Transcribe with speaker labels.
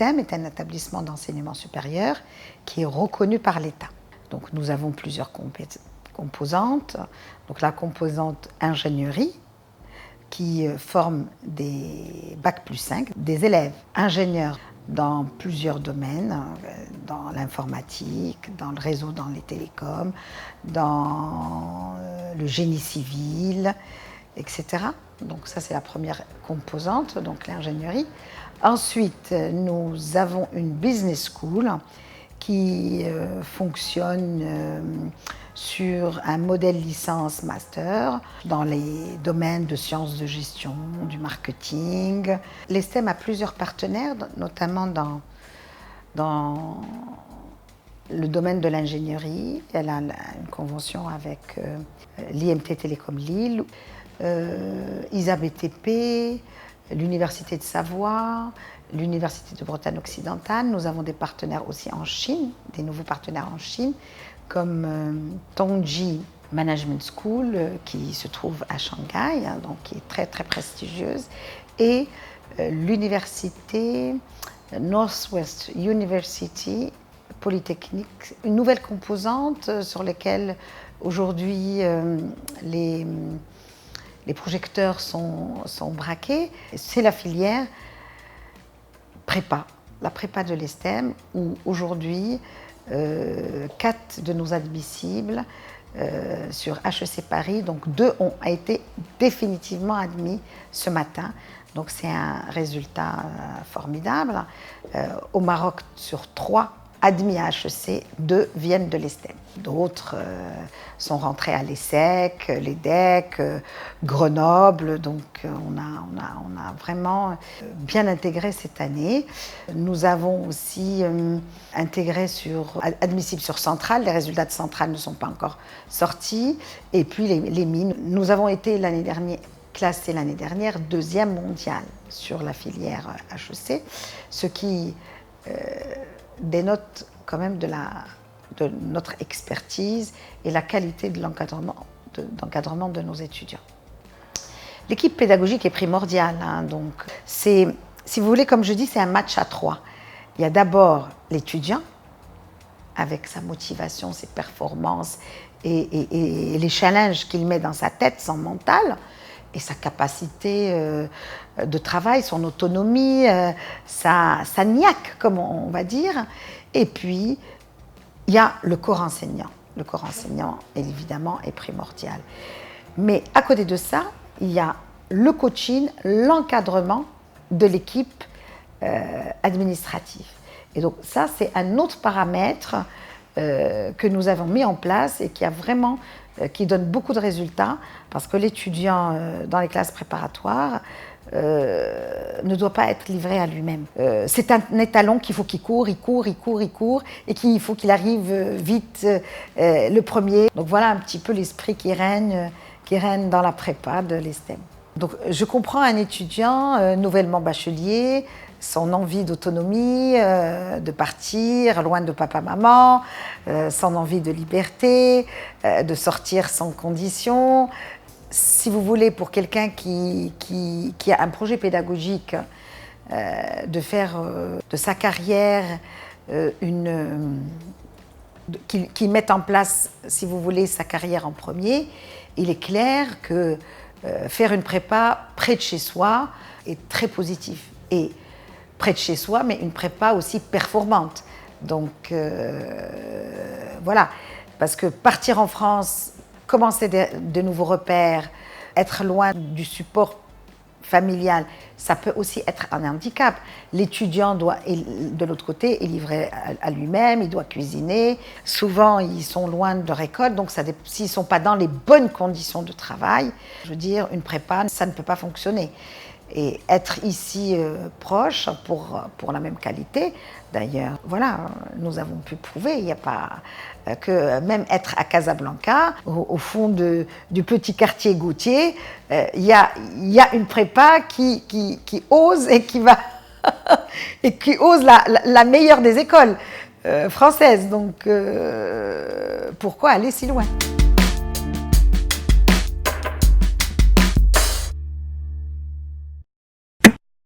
Speaker 1: l'ESTEM est un établissement d'enseignement supérieur qui est reconnu par l'État. Donc nous avons plusieurs composantes. Donc la composante ingénierie, qui forme des Bac plus 5, des élèves ingénieurs dans plusieurs domaines, dans l'informatique, dans le réseau, dans les télécoms, dans le génie civil, etc. Donc ça, c'est la première composante, donc l'ingénierie. Ensuite, nous avons une business school qui fonctionne sur un modèle licence-master dans les domaines de sciences de gestion, du marketing. L'ESTEM a plusieurs partenaires, notamment dans le domaine de l'ingénierie. Elle a une convention avec l'IMT Télécom Lille, ISABTP, l'Université de Savoie, l'Université de Bretagne occidentale. Nous avons des partenaires aussi en Chine, des nouveaux partenaires en Chine, comme Tongji Management School, qui se trouve à Shanghai, donc qui est très très prestigieuse, et l'université Northwest University Polytechnique, une nouvelle composante sur laquelle aujourd'hui les projecteurs sont braqués. C'est la filière prépa, la prépa de l'ESTEM, où aujourd'hui 4 de nos admissibles sur HEC Paris, donc 2 ont été définitivement admis ce matin. Donc c'est un résultat formidable. Au Maroc, sur 3 admis à HEC, 2 viennent de l'ESTEM. D'autres sont rentrés à l'ESSEC, l'EDEC, Grenoble. Donc on a vraiment bien intégré cette année. Nous avons aussi admissible sur Centrale. Les résultats de Centrale ne sont pas encore sortis. Et puis les mines. Nous avons été classés l'année dernière 2e mondial sur la filière HEC, ce qui dénote quand même de notre expertise et la qualité de l'encadrement de nos étudiants. L'équipe pédagogique est primordiale, donc si vous voulez, comme je dis, c'est un match à 3. Il y a d'abord l'étudiant, avec sa motivation, ses performances et les challenges qu'il met dans sa tête, son mental, et sa capacité de travail, son autonomie, sa niaque, comme on va dire. Et puis, il y a le corps enseignant. Le corps enseignant, évidemment, est primordial. Mais à côté de ça, il y a le coaching, l'encadrement de l'équipe administrative. Et donc ça, c'est un autre paramètre que nous avons mis en place et qui donne beaucoup de résultats, parce que l'étudiant dans les classes préparatoires ne doit pas être livré à lui-même. C'est un étalon qu'il faut qu'il court, et qu'il faut qu'il arrive vite le premier. Donc voilà un petit peu l'esprit qui règne dans la prépa de l'ESTEM. Donc je comprends un étudiant nouvellement bachelier, son envie d'autonomie, de partir loin de papa-maman, son envie de liberté, de sortir sans condition. Si vous voulez, pour quelqu'un qui a un projet pédagogique, de faire de sa carrière qui mette en place, si vous voulez, sa carrière en premier, il est clair que faire une prépa près de chez soi est très positif. Et près de chez soi, mais une prépa aussi performante. Donc voilà, parce que partir en France, commencer de nouveaux repères, être loin du support familial, ça peut aussi être un handicap. L'étudiant doit, de l'autre côté, est livré à lui-même, il doit cuisiner. Souvent, ils sont loin de leur école, donc s'ils ne sont pas dans les bonnes conditions de travail, je veux dire, une prépa, ça ne peut pas fonctionner. Et être ici proche pour la même qualité, d'ailleurs, voilà, nous avons pu prouver, il n'y a pas que même être à Casablanca, au fond du petit quartier Gautier, il y a une prépa qui ose et qui va et qui ose la meilleure des écoles françaises. Donc pourquoi aller si loin ?